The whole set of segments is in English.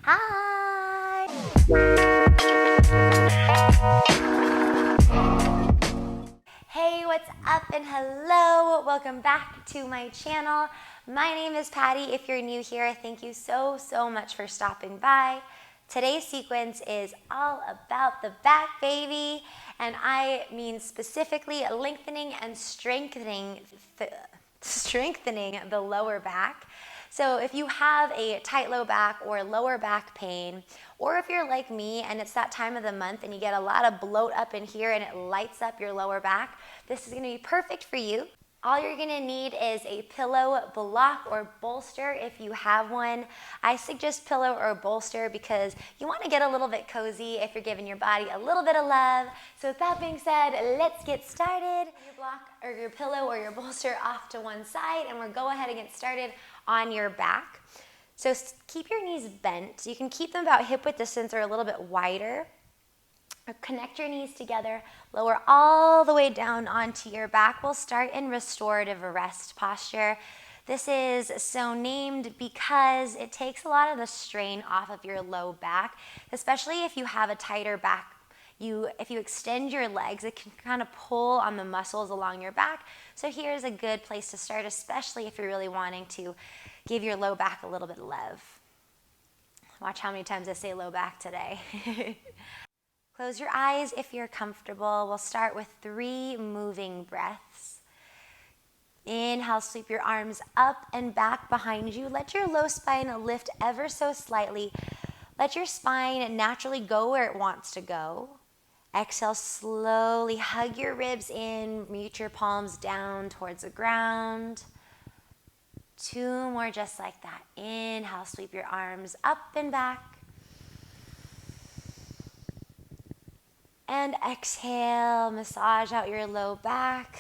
Hi! Hey, what's up and hello! Welcome back to my channel. My name is Patty. If you're new here, thank you so much for stopping by. Today's sequence is all about the back, baby, and I mean specifically lengthening and strengthening the lower back. So if you have a tight low back or lower back pain, or if you're like me and it's that time of the month and you get a lot of bloat up in here and it lights up your lower back, this is going to be perfect for you. All you're going to need is a pillow block or bolster if you have one. I suggest pillow or bolster because you want to get a little bit cozy if you're giving your body a little bit of love. So with that being said, let's get started. Your block or your pillow or your bolster off to one side, and we'll go ahead and get started on your back. So keep your knees bent. You can keep them about hip width distance or a little bit wider. Connect your knees together, lower all the way down onto your back. We'll start in restorative rest posture. This is so named because it takes a lot of the strain off of your low back, especially if you have a tighter back. If you extend your legs, it can kind of pull on the muscles along your back. So here's a good place to start, especially if you're really wanting to give your low back a little bit of love. Watch how many times I say low back today. Close your eyes if you're comfortable. We'll start with 3 moving breaths. Inhale, sweep your arms up and back behind you. Let your low spine lift ever so slightly. Let your spine naturally go where it wants to go. Exhale, slowly hug your ribs in. Reach your palms down towards the ground. 2 more just like that. Inhale, sweep your arms up and back. And exhale, massage out your low back.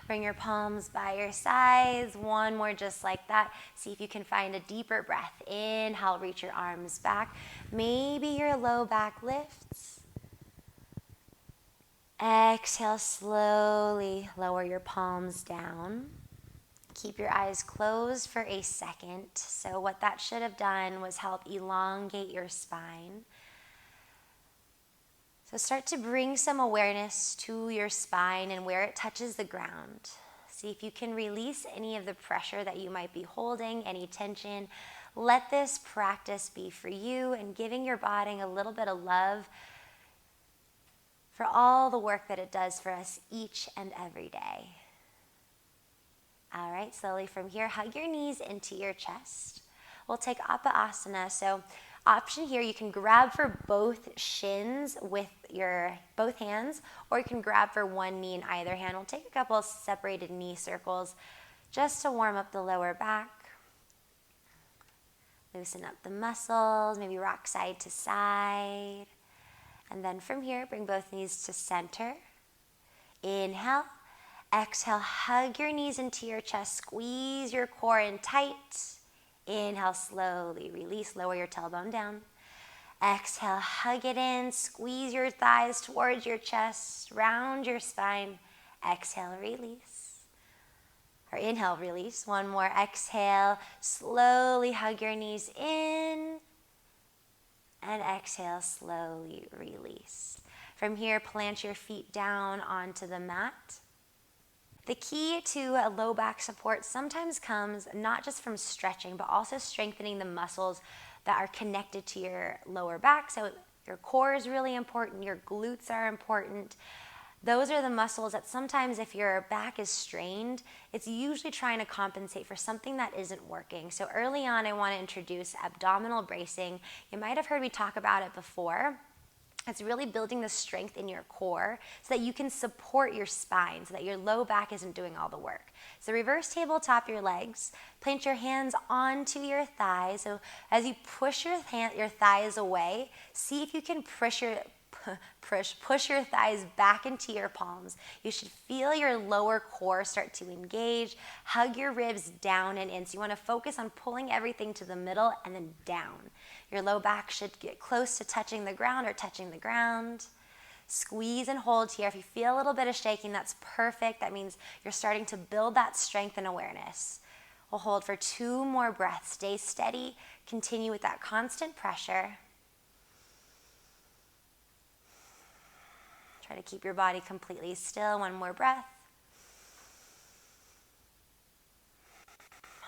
Bring your palms by your sides. 1 more just like that. See if you can find a deeper breath. Inhale, reach your arms back. Maybe your low back lifts. Exhale, slowly lower your palms down. Keep your eyes closed for a second. So what that should have done was help elongate your spine. So start to bring some awareness to your spine and where it touches the ground. See if you can release any of the pressure that you might be holding, any tension. Let this practice be for you and giving your body a little bit of love for all the work that it does for us each and every day. All right, slowly from here, hug your knees into your chest. We'll take Apasana. So option here, you can grab for both shins with your both hands, or you can grab for one knee in either hand. We'll take a couple of separated knee circles just to warm up the lower back. Loosen up the muscles, maybe rock side to side. And then from here, bring both knees to center. Inhale. Exhale, hug your knees into your chest. Squeeze your core in tight. Inhale, slowly release, lower your tailbone down. Exhale, hug it in, squeeze your thighs towards your chest, round your spine. Exhale, release. Or inhale, release. 1 more, exhale, slowly hug your knees in. And exhale, slowly release. From here, plant your feet down onto the mat. The key to a low back support sometimes comes not just from stretching, but also strengthening the muscles that are connected to your lower back. So your core is really important, your glutes are important. Those are the muscles that sometimes if your back is strained, it's usually trying to compensate for something that isn't working. So early on, I want to introduce abdominal bracing. You might have heard me talk about it before. It's really building the strength in your core so that you can support your spine, so that your low back isn't doing all the work. So reverse tabletop your legs, plant your hands onto your thighs. So as you push your thighs away, see if you can push your thighs back into your palms. You should feel your lower core start to engage. Hug your ribs down and in. So you want to focus on pulling everything to the middle and then down. Your low back should get close to touching the ground or touching the ground. Squeeze and hold here. If you feel a little bit of shaking, that's perfect. That means you're starting to build that strength and awareness. We'll hold for 2 more breaths. Stay steady. Continue with that constant pressure. Try to keep your body completely still. 1 more breath.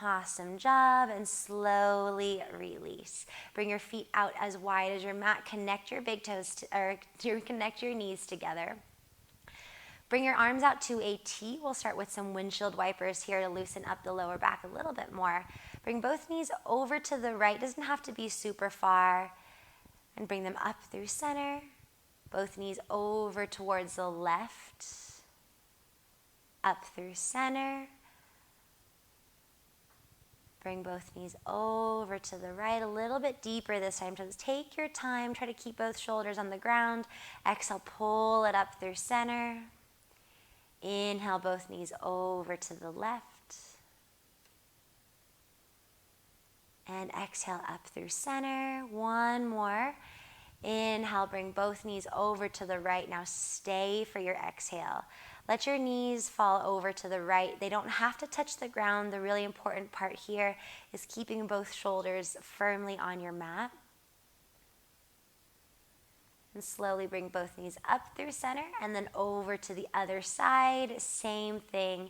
Awesome job. And slowly release. Bring your feet out as wide as your mat. Connect your big toes, connect your knees together. Bring your arms out to a T. We'll start with some windshield wipers here to loosen up the lower back a little bit more. Bring both knees over to the right. Doesn't have to be super far. And bring them up through center. Both knees over towards the left. Up through center. Bring both knees over to the right, a little bit deeper this time. Just take your time. Try to keep both shoulders on the ground. Exhale, pull it up through center. Inhale, both knees over to the left. And exhale, up through center. 1 more. Inhale, bring both knees over to the right. Now stay for your exhale. Let your knees fall over to the right. They don't have to touch the ground. The really important part here is keeping both shoulders firmly on your mat. And slowly bring both knees up through center and then over to the other side. Same thing.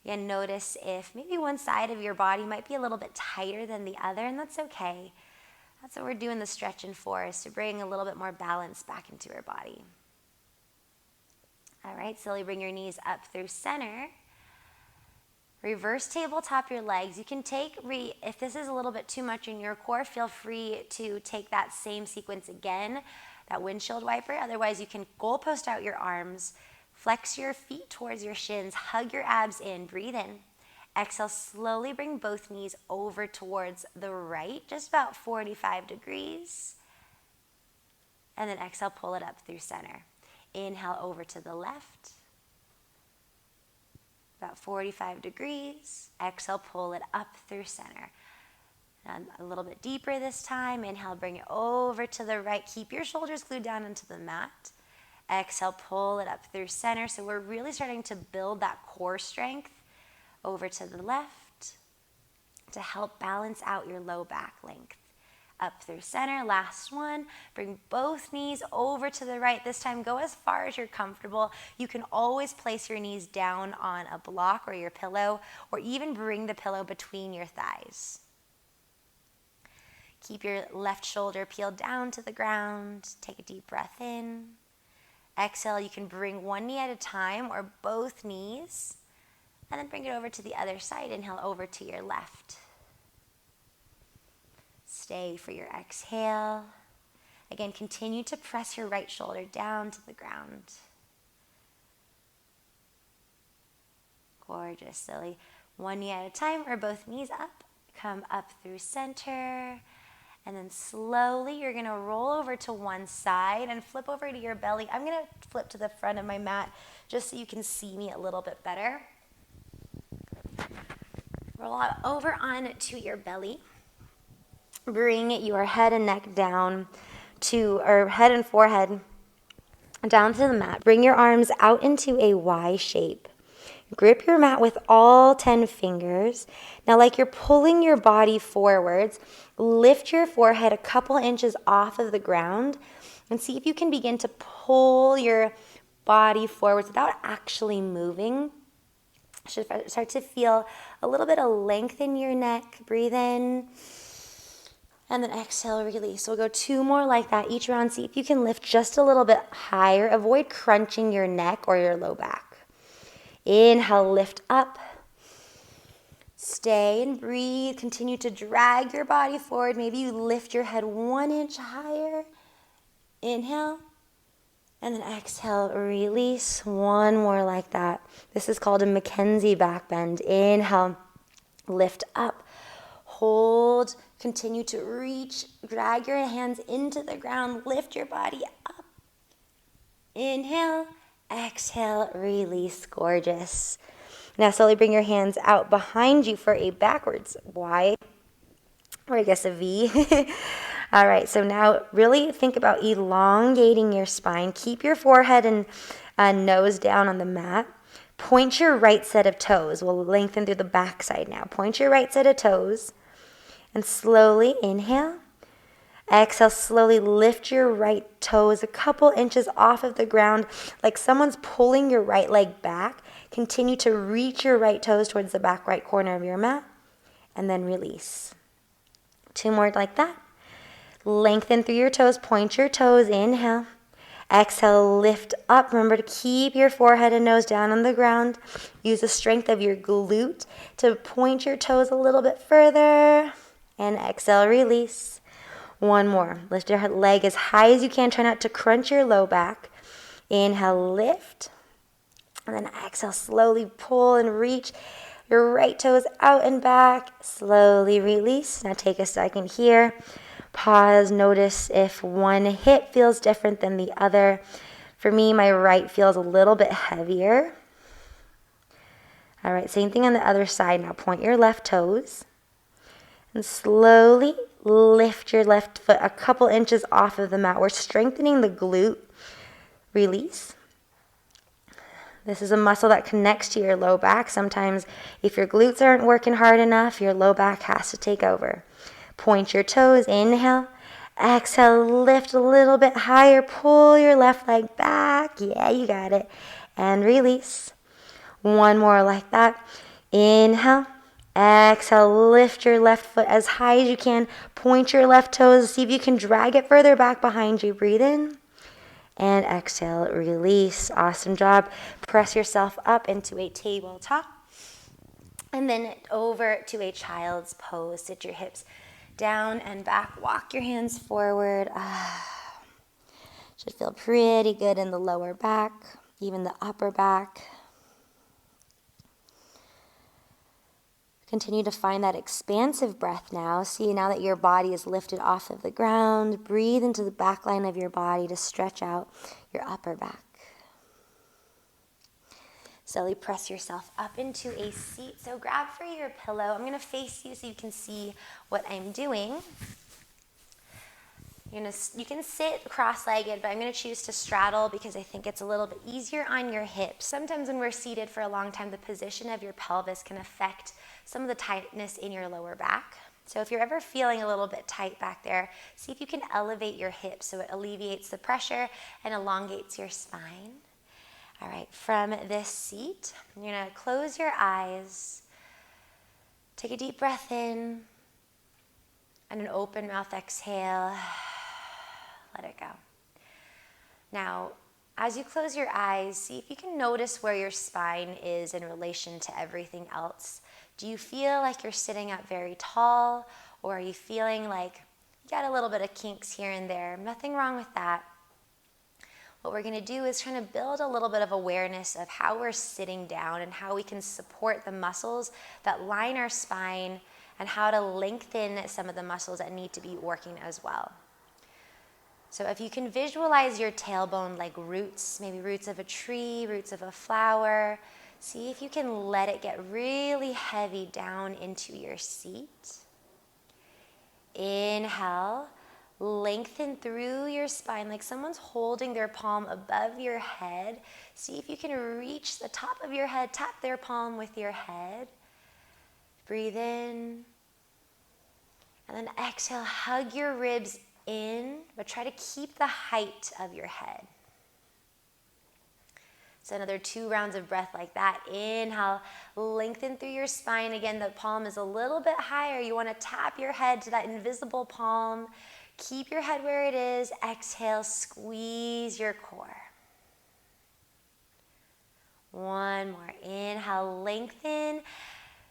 Again, notice if maybe one side of your body might be a little bit tighter than the other, and that's okay. That's what we're doing the stretching for, is to bring a little bit more balance back into our body. All right, slowly bring your knees up through center. Reverse tabletop your legs. You can take, if this is a little bit too much in your core, feel free to take that same sequence again, that windshield wiper. Otherwise, you can goalpost out your arms, flex your feet towards your shins, hug your abs in, breathe in. Exhale, slowly bring both knees over towards the right, just about 45 degrees. And then exhale, pull it up through center. Inhale over to the left, about 45 degrees. Exhale, pull it up through center. And a little bit deeper this time. Inhale, bring it over to the right. Keep your shoulders glued down into the mat. Exhale, pull it up through center. So we're really starting to build that core strength. Over to the left to help balance out your low back length. Up through center, last one. Bring both knees over to the right. This time, go as far as you're comfortable. You can always place your knees down on a block or your pillow, or even bring the pillow between your thighs. Keep your left shoulder peeled down to the ground. Take a deep breath in. Exhale, you can bring one knee at a time or both knees, and then bring it over to the other side. Inhale over to your left. Stay for your exhale. Again, continue to press your right shoulder down to the ground. Gorgeous. Slowly, one knee at a time or both knees up. Come up through center. And then slowly, you're going to roll over to one side and flip over to your belly. I'm going to flip to the front of my mat just so you can see me a little bit better. Roll over onto your belly. Bring your head and neck down or head and forehead down to the mat. Bring your arms out into a Y shape. Grip your mat with all 10 fingers. Now, like you're pulling your body forwards, lift your forehead a couple inches off of the ground and see if you can begin to pull your body forwards without actually moving. Should start to feel a little bit of length in your neck. Breathe in. And then exhale, release. We'll go 2 more like that each round. See if you can lift just a little bit higher. Avoid crunching your neck or your low back. Inhale, lift up. Stay and breathe. Continue to drag your body forward. Maybe you lift your head 1 inch higher. Inhale. And then exhale, release. 1 more like that. This is called a Mackenzie back bend. Inhale, lift up. Hold. Continue to reach, drag your hands into the ground, lift your body up. Inhale, exhale, release. Gorgeous. Now slowly bring your hands out behind you for a backwards Y, or I guess a V. All right, so now really think about elongating your spine. Keep your forehead and nose down on the mat. Point your right set of toes. We'll lengthen through the back side now. Point your right set of toes and slowly inhale. Exhale, slowly lift your right toes a couple inches off of the ground like someone's pulling your right leg back. Continue to reach your right toes towards the back right corner of your mat and then release. 2 more like that. Lengthen through your toes, point your toes, inhale. Exhale, lift up. Remember to keep your forehead and nose down on the ground. Use the strength of your glute to point your toes a little bit further. And exhale, release. 1 more. Lift your leg as high as you can. Try not to crunch your low back. Inhale, lift. And then exhale, slowly pull and reach your right toes out and back. Slowly release. Now take a second here. Pause. Notice if one hip feels different than the other. For me, my right feels a little bit heavier. All right, same thing on the other side. Now point your left toes. And slowly lift your left foot a couple inches off of the mat. We're strengthening the glute. Release. This is a muscle that connects to your low back. Sometimes if your glutes aren't working hard enough, your low back has to take over. Point your toes. Inhale. Exhale. Lift a little bit higher. Pull your left leg back. Yeah, you got it. And release. 1 more like that. Inhale. Exhale, lift your left foot as high as you can. Point your left toes. See if you can drag it further back behind you. Breathe in. And exhale, release. Awesome job. Press yourself up into a tabletop. And then over to a child's pose. Sit your hips down and back. Walk your hands forward. Should feel pretty good in the lower back, even the upper back. Continue to find that expansive breath now. See, now that your body is lifted off of the ground, breathe into the back line of your body to stretch out your upper back. Slowly press yourself up into a seat. So grab for your pillow. I'm going to face you so you can see what I'm doing. You can sit cross-legged, but I'm going to choose to straddle because I think it's a little bit easier on your hips. Sometimes when we're seated for a long time, the position of your pelvis can affect some of the tightness in your lower back. So if you're ever feeling a little bit tight back there, see if you can elevate your hips so it alleviates the pressure and elongates your spine. All right, from this seat, you're going to close your eyes, take a deep breath in, and an open mouth exhale. Let it go. Now, as you close your eyes, see if you can notice where your spine is in relation to everything else. Do you feel like you're sitting up very tall, or are you feeling like you got a little bit of kinks here and there? Nothing wrong with that. What we're going to do is trying to build a little bit of awareness of how we're sitting down and how we can support the muscles that line our spine and how to lengthen some of the muscles that need to be working as well. So if you can visualize your tailbone like roots, maybe roots of a tree, roots of a flower, see if you can let it get really heavy down into your seat. Inhale, lengthen through your spine like someone's holding their palm above your head. See if you can reach the top of your head, tap their palm with your head. Breathe in. And then exhale, hug your ribs in, but try to keep the height of your head. So another 2 rounds of breath like that. Inhale, lengthen through your spine. Again, the palm is a little bit higher. You want to tap your head to that invisible palm. Keep your head where it is. Exhale, squeeze your core. 1 more. Inhale, lengthen.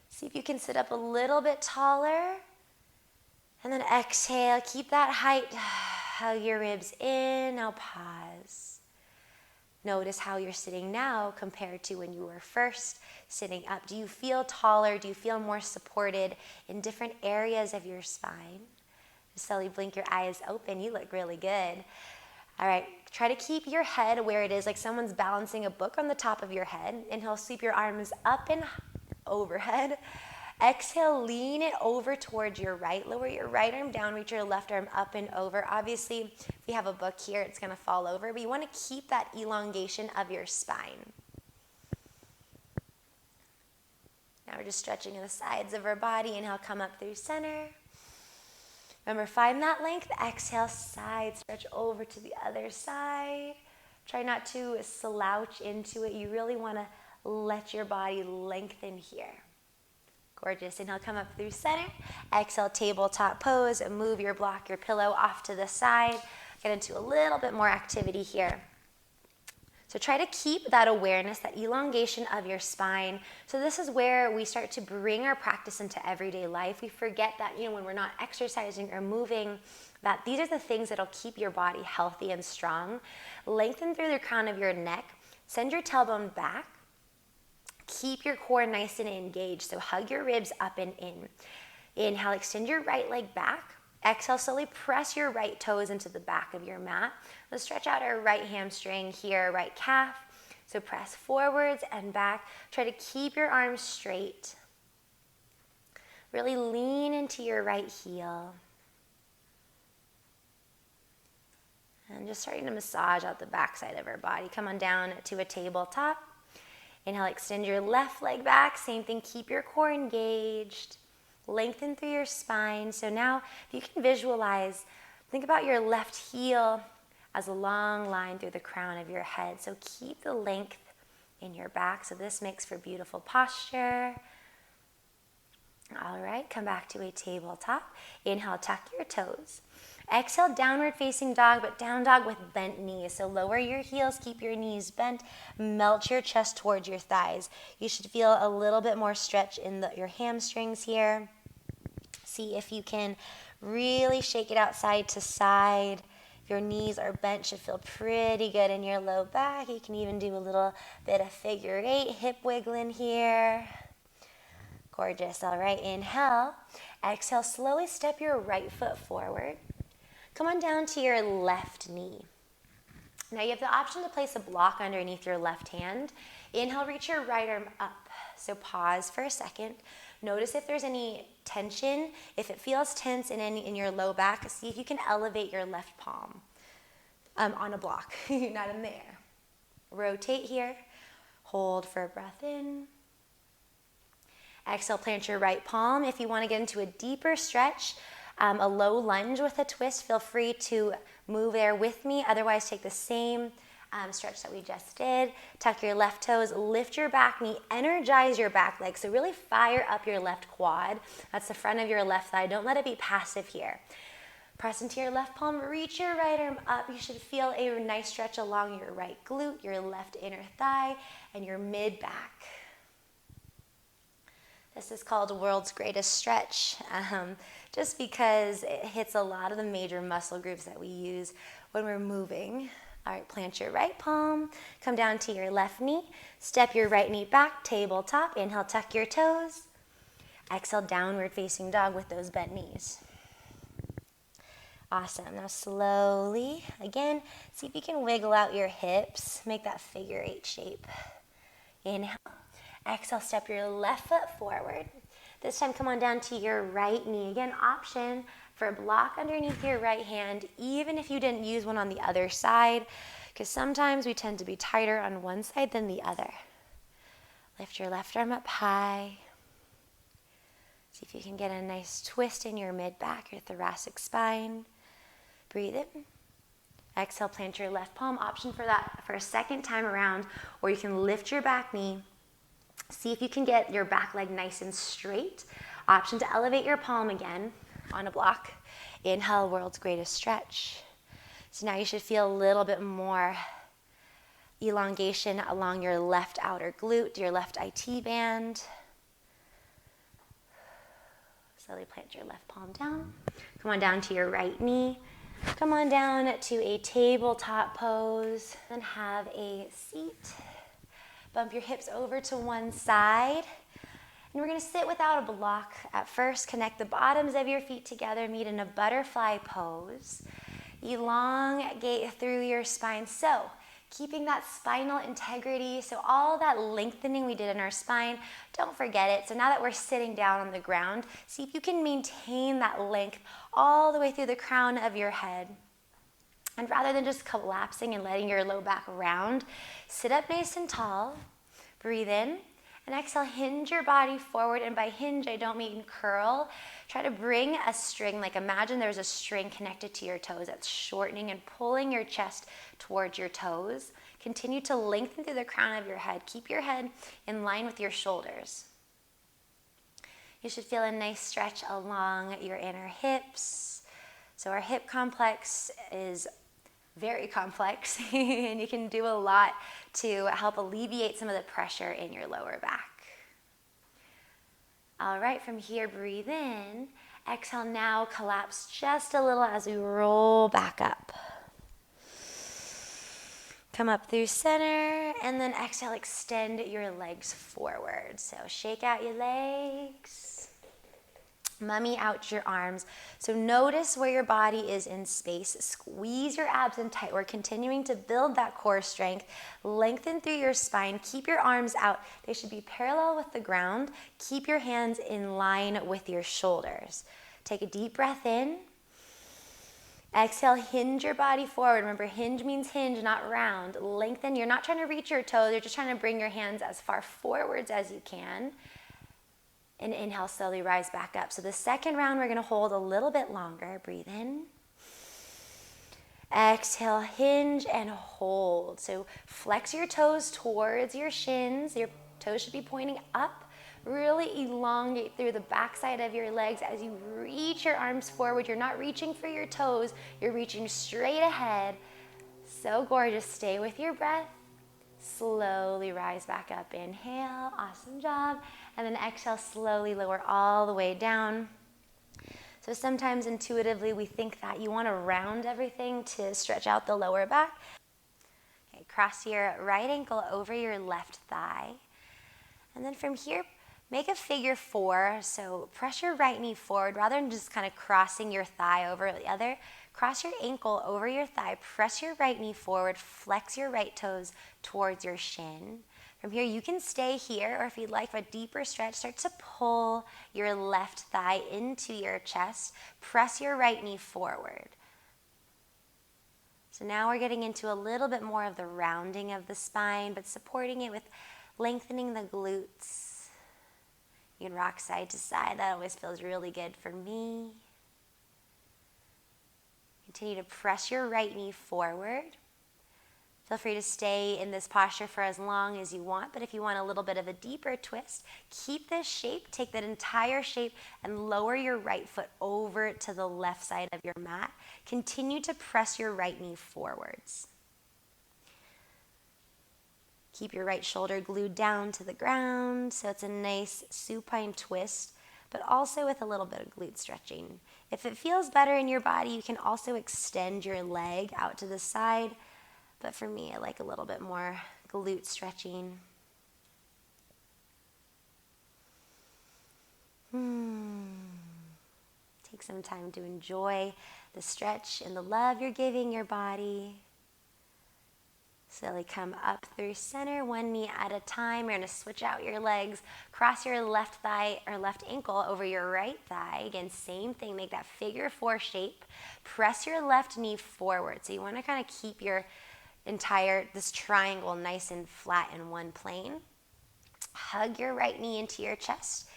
See if you can sit up a little bit taller. And then exhale, keep that height. Hug your ribs in. Now pause. Notice how you're sitting now compared to when you were first sitting up. Do you feel taller? Do you feel more supported in different areas of your spine? Just slowly blink your eyes open. You look really good. All right, try to keep your head where it is, like someone's balancing a book on the top of your head. Inhale, sweep your arms up and overhead. Exhale, lean it over towards your right. Lower your right arm down, reach your left arm up and over. Obviously, if we have a book here, it's going to fall over, but you want to keep that elongation of your spine. Now we're just stretching the sides of our body. Inhale, come up through center. Remember, find that length. Exhale, side stretch over to the other side. Try not to slouch into it. You really want to let your body lengthen here. Gorgeous. Inhale, come up through center. Exhale, tabletop pose. Move your block, your pillow off to the side. Get into a little bit more activity here. So try to keep that awareness, that elongation of your spine. So this is where we start to bring our practice into everyday life. We forget that, when we're not exercising or moving, that these are the things that'll keep your body healthy and strong. Lengthen through the crown of your neck. Send your tailbone back. Keep your core nice and engaged. So hug your ribs up and in. Inhale, extend your right leg back. Exhale, slowly press your right toes into the back of your mat. Let's stretch out our right hamstring here, right calf. So press forwards and back. Try to keep your arms straight. Really lean into your right heel. And just starting to massage out the backside of our body. Come on down to a tabletop. Inhale, extend your left leg back. Same thing, keep your core engaged. Lengthen through your spine. So now, if you can visualize, think about your left heel as a long line through the crown of your head. So keep the length in your back. So this makes for beautiful posture. All right, come back to a tabletop. Inhale, tuck your toes. Exhale, downward facing dog, but down dog with bent knees. So lower your heels, keep your knees bent, melt your chest towards your thighs. You should feel a little bit more stretch in your hamstrings here. See if you can really shake it out side to side. If your knees are bent, should feel pretty good in your low back. You can even do a little bit of figure eight, hip wiggling here. Gorgeous. All right, inhale. Exhale, slowly step your right foot forward. Come on down to your left knee. Now you have the option to place a block underneath your left hand. Inhale, reach your right arm up. So pause for a second. Notice if there's any tension. If it feels tense in your low back, see if you can elevate your left palm on a block, not in the air. Rotate here. Hold for a breath in. Exhale, plant your right palm. If you want to get into a deeper stretch, a low lunge with a twist, feel free to move there with me. Otherwise, take the same stretch that we just did. Tuck your left toes, lift your back knee, energize your back leg. So really fire up your left quad. That's the front of your left thigh. Don't let it be passive here. Press into your left palm, reach your right arm up. You should feel a nice stretch along your right glute, your left inner thigh, and your mid back. This is called world's greatest stretch, just because it hits a lot of the major muscle groups that we use when we're moving. All right, plant your right palm, come down to your left knee, step your right knee back, tabletop. Inhale, tuck your toes. Exhale, downward facing dog with those bent knees. Awesome. Now slowly, again, see if you can wiggle out your hips, make that figure eight shape. Inhale. Exhale, step your left foot forward. This time, come on down to your right knee. Again, option for a block underneath your right hand, even if you didn't use one on the other side, because sometimes we tend to be tighter on one side than the other. Lift your left arm up high. See if you can get a nice twist in your mid-back, your thoracic spine. Breathe in. Exhale, plant your left palm. Option for that for a second time around, or you can lift your back knee. See if you can get your back leg nice and straight. Option to elevate your palm again on a block. Inhale, world's greatest stretch. So now you should feel a little bit more elongation along your left outer glute, your left IT band. Slowly plant your left palm down. Come on down to your right knee. Come on down to a tabletop pose. Then have a seat. Bump your hips over to one side. And we're going to sit without a block at first. Connect the bottoms of your feet together. Meet in a butterfly pose. Elongate through your spine. So, keeping that spinal integrity. So all that lengthening we did in our spine, don't forget it. So now that we're sitting down on the ground, see if you can maintain that length all the way through the crown of your head. And rather than just collapsing and letting your low back round, sit up nice and tall. Breathe in. And exhale, hinge your body forward. And by hinge, I don't mean curl. Try to bring a string, like imagine there's a string connected to your toes that's shortening and pulling your chest towards your toes. Continue to lengthen through the crown of your head. Keep your head in line with your shoulders. You should feel a nice stretch along your inner hips. So our hip complex is very complex, and you can do a lot to help alleviate some of the pressure in your lower back. All right, from here, breathe in. Exhale, now collapse just a little as we roll back up. Come up through center, and then exhale, extend your legs forward. So shake out your legs. Mummy out your arms. So notice where your body is in space. Squeeze your abs in tight. We're continuing to build that core strength. Lengthen through your spine. Keep your arms out. They should be parallel with the ground. Keep your hands in line with your shoulders. Take a deep breath in. Exhale, hinge your body forward. Remember, hinge means hinge, not round. Lengthen. You're not trying to reach your toes. You're just trying to bring your hands as far forwards as you can. And inhale, slowly rise back up. So the second round, we're going to hold a little bit longer. Breathe in. Exhale, hinge and hold. So flex your toes towards your shins. Your toes should be pointing up. Really elongate through the backside of your legs as you reach your arms forward. You're not reaching for your toes. You're reaching straight ahead. So gorgeous. Stay with your breath. Slowly rise back up. Inhale. Awesome job. And then exhale, slowly lower all the way down. So sometimes intuitively we think that you want to round everything to stretch out the lower back. Okay, cross your right ankle over your left thigh. And then from here, make a figure four. So press your right knee forward rather than just kind of crossing your thigh over the other. Cross your ankle over your thigh, press your right knee forward, flex your right toes towards your shin. From here, you can stay here, or if you'd like a deeper stretch, start to pull your left thigh into your chest. Press your right knee forward. So now we're getting into a little bit more of the rounding of the spine, but supporting it with lengthening the glutes. You can rock side to side. That always feels really good for me. Continue to press your right knee forward. Feel free to stay in this posture for as long as you want, but if you want a little bit of a deeper twist, keep this shape, take that entire shape and lower your right foot over to the left side of your mat. Continue to press your right knee forwards. Keep your right shoulder glued down to the ground, so it's a nice supine twist, but also with a little bit of glute stretching. If it feels better in your body, you can also extend your leg out to the side. But for me, I like a little bit more glute stretching. Take some time to enjoy the stretch and the love you're giving your body. Slowly come up through center, one knee at a time. You're going to switch out your legs. Cross your left thigh or left ankle over your right thigh. Again, same thing. Make that figure four shape. Press your left knee forward. So you want to kind of keep your this triangle nice and flat in one plane. Hug your right knee into your chest,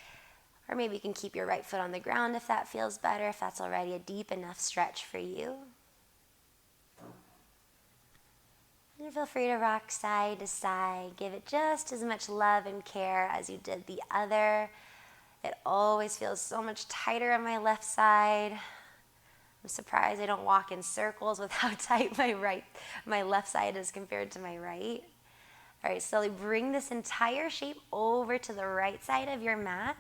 or maybe you can keep your right foot on the ground if that feels better, if that's already a deep enough stretch for you. And feel free to rock side to side. Give it just as much love and care as you did the other. It always feels so much tighter on my left side. I'm surprised I don't walk in circles with how tight my left side is compared to my right. All right, slowly bring this entire shape over to the right side of your mat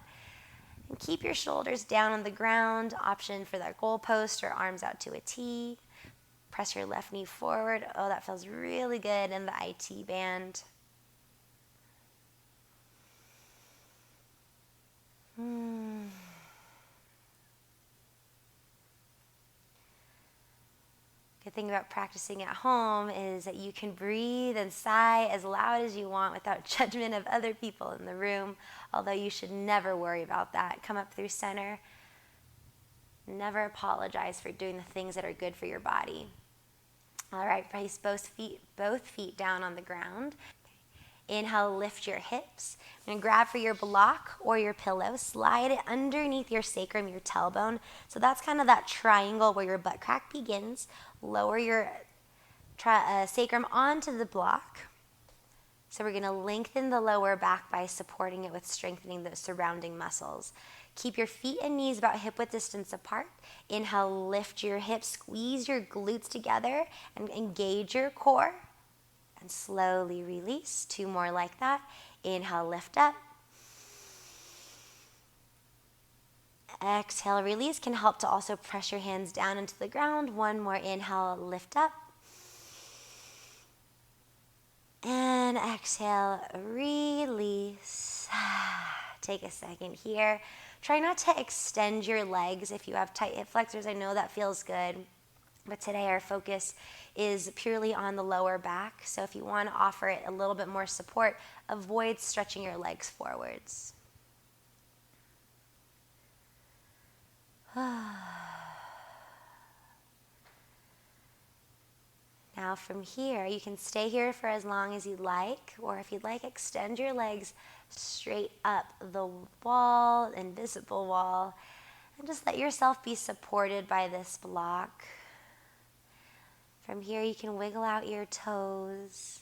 and keep your shoulders down on the ground. Option for that goalpost or arms out to a T. Press your left knee forward. Oh, that feels really good in the IT band. Good thing about practicing at home is that you can breathe and sigh as loud as you want without judgment of other people in the room, although you should never worry about that. Come up through center. Never apologize for doing the things that are good for your body. All right, place both feet down on the ground. Inhale, lift your hips. And grab for your block or your pillow. Slide it underneath your sacrum, your tailbone. So that's kind of that triangle where your butt crack begins. Lower your sacrum onto the block. So we're going to lengthen the lower back by supporting it with strengthening the surrounding muscles. Keep your feet and knees about hip-width distance apart. Inhale, lift your hips, squeeze your glutes together, and engage your core. And slowly release. 2 more like that. Inhale, lift up. Exhale, release. Can help to also press your hands down into the ground. 1 more inhale, lift up. And exhale, release. Take a second here. Try not to extend your legs if you have tight hip flexors. I know that feels good. But today our focus is purely on the lower back. So if you want to offer it a little bit more support, avoid stretching your legs forwards. Now from here, you can stay here for as long as you'd like, or if you'd like, extend your legs straight up the wall, invisible wall, and just let yourself be supported by this block. From here, you can wiggle out your toes,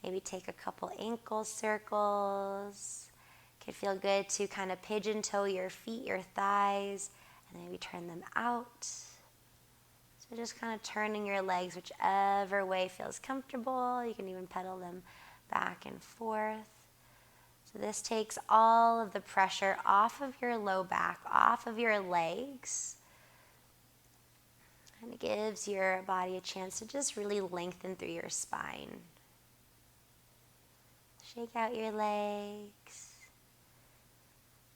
maybe take a couple ankle circles. It could feel good to kind of pigeon toe your feet, your thighs, and maybe turn them out. So just kind of turning your legs whichever way feels comfortable. You can even pedal them back and forth. So this takes all of the pressure off of your low back, off of your legs. And it gives your body a chance to just really lengthen through your spine. Shake out your legs.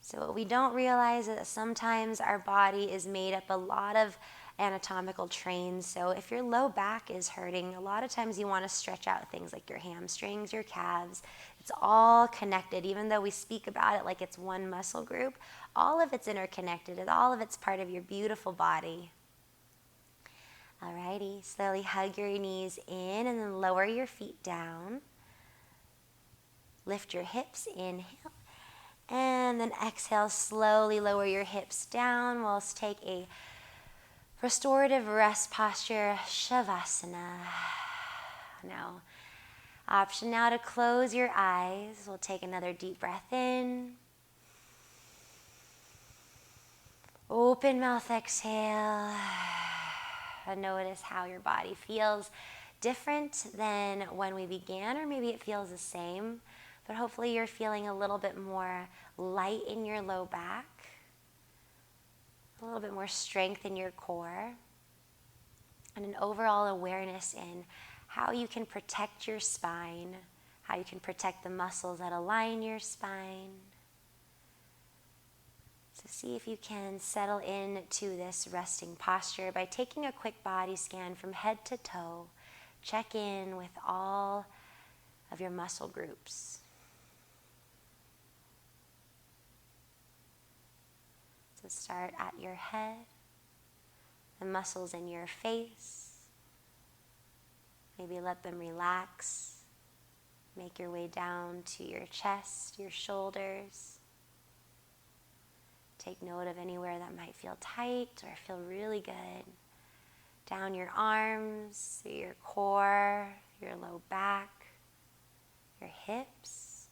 So what we don't realize is that sometimes our body is made up a lot of anatomical trains. So if your low back is hurting, a lot of times you want to stretch out things like your hamstrings, your calves. It's all connected. Even though we speak about it like it's one muscle group, all of it's interconnected and all of it's part of your beautiful body. Alrighty, slowly hug your knees in and then lower your feet down. Lift your hips, inhale. And then exhale, slowly lower your hips down. We'll take a restorative rest posture, Savasana. Now, option now to close your eyes. We'll take another deep breath in. Open mouth, exhale. And notice how your body feels different than when we began, or maybe it feels the same. But hopefully you're feeling a little bit more light in your low back, a little bit more strength in your core, and an overall awareness in how you can protect your spine, how you can protect the muscles that align your spine. So see if you can settle into this resting posture by taking a quick body scan from head to toe. Check in with all of your muscle groups. So start at your head, the muscles in your face. Maybe let them relax. Make your way down to your chest, your shoulders. Take note of anywhere that might feel tight or feel really good. Down your arms, through your core, your low back, your hips,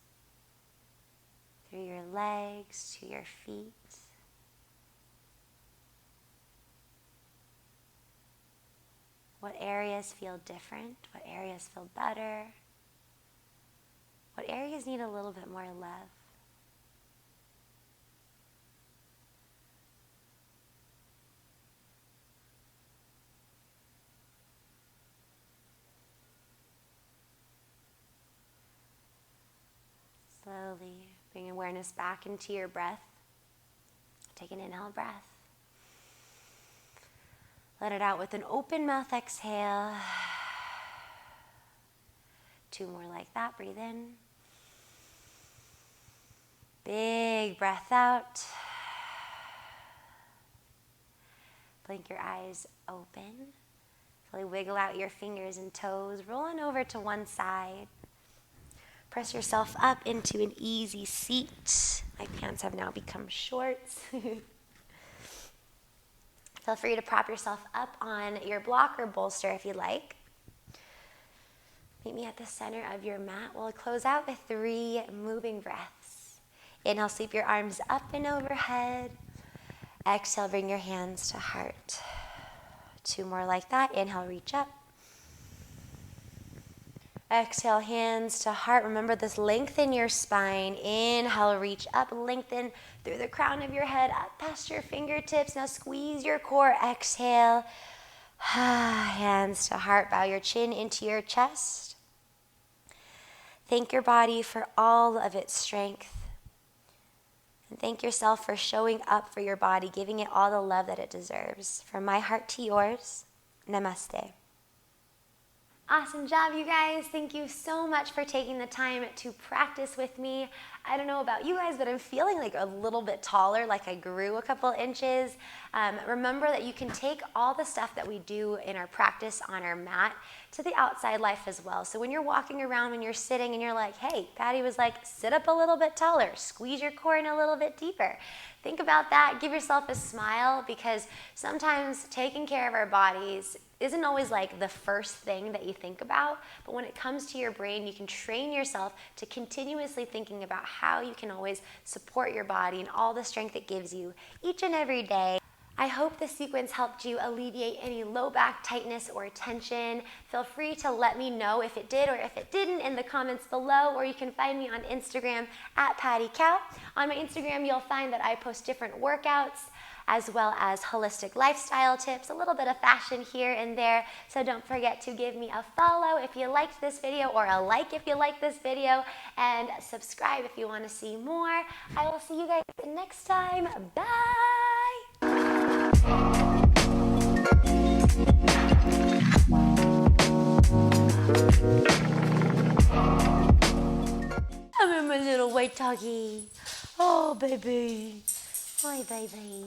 through your legs to your feet. What areas feel different? What areas feel better? What areas need a little bit more love? Slowly bring awareness back into your breath. Take an inhale breath. Let it out with an open mouth exhale. 2 more like that. Breathe in. Big breath out. Blink your eyes open. Slowly wiggle out your fingers and toes. Roll on over to one side. Press yourself up into an easy seat. My pants have now become shorts. Feel free to prop yourself up on your block or bolster if you like. Meet me at the center of your mat. We'll close out with 3 moving breaths. Inhale, sweep your arms up and overhead. Exhale, bring your hands to heart. 2 more like that. Inhale, reach up. Exhale, hands to heart. Remember this, lengthen your spine. Inhale, reach up, lengthen through the crown of your head, up past your fingertips. Now squeeze your core. Exhale, hands to heart. Bow your chin into your chest. Thank your body for all of its strength. And thank yourself for showing up for your body, giving it all the love that it deserves. From my heart to yours, namaste. Awesome job, you guys. Thank you so much for taking the time to practice with me. I don't know about you guys, but I'm feeling like a little bit taller, like I grew a couple inches. Remember that you can take all the stuff that we do in our practice on our mat to the outside life as well. So when you're walking around, when you're sitting and you're like, hey, Patty was like, sit up a little bit taller, squeeze your core in a little bit deeper. Think about that, give yourself a smile, because sometimes taking care of our bodies isn't always like the first thing that you think about, but when it comes to your brain, you can train yourself to continuously thinking about how you can always support your body and all the strength it gives you each and every day. I hope this sequence helped you alleviate any low back tightness or tension. Feel free to let me know if it did or if it didn't in the comments below, or you can find me on Instagram at Patty Cow. On my Instagram, you'll find that I post different workouts as well as holistic lifestyle tips, a little bit of fashion here and there. So don't forget to give me a follow if you liked this video, or a like if you like this video, and subscribe if you want to see more. I will see you guys next time. Bye! I'm my little white doggy. Oh, baby. Hi, baby.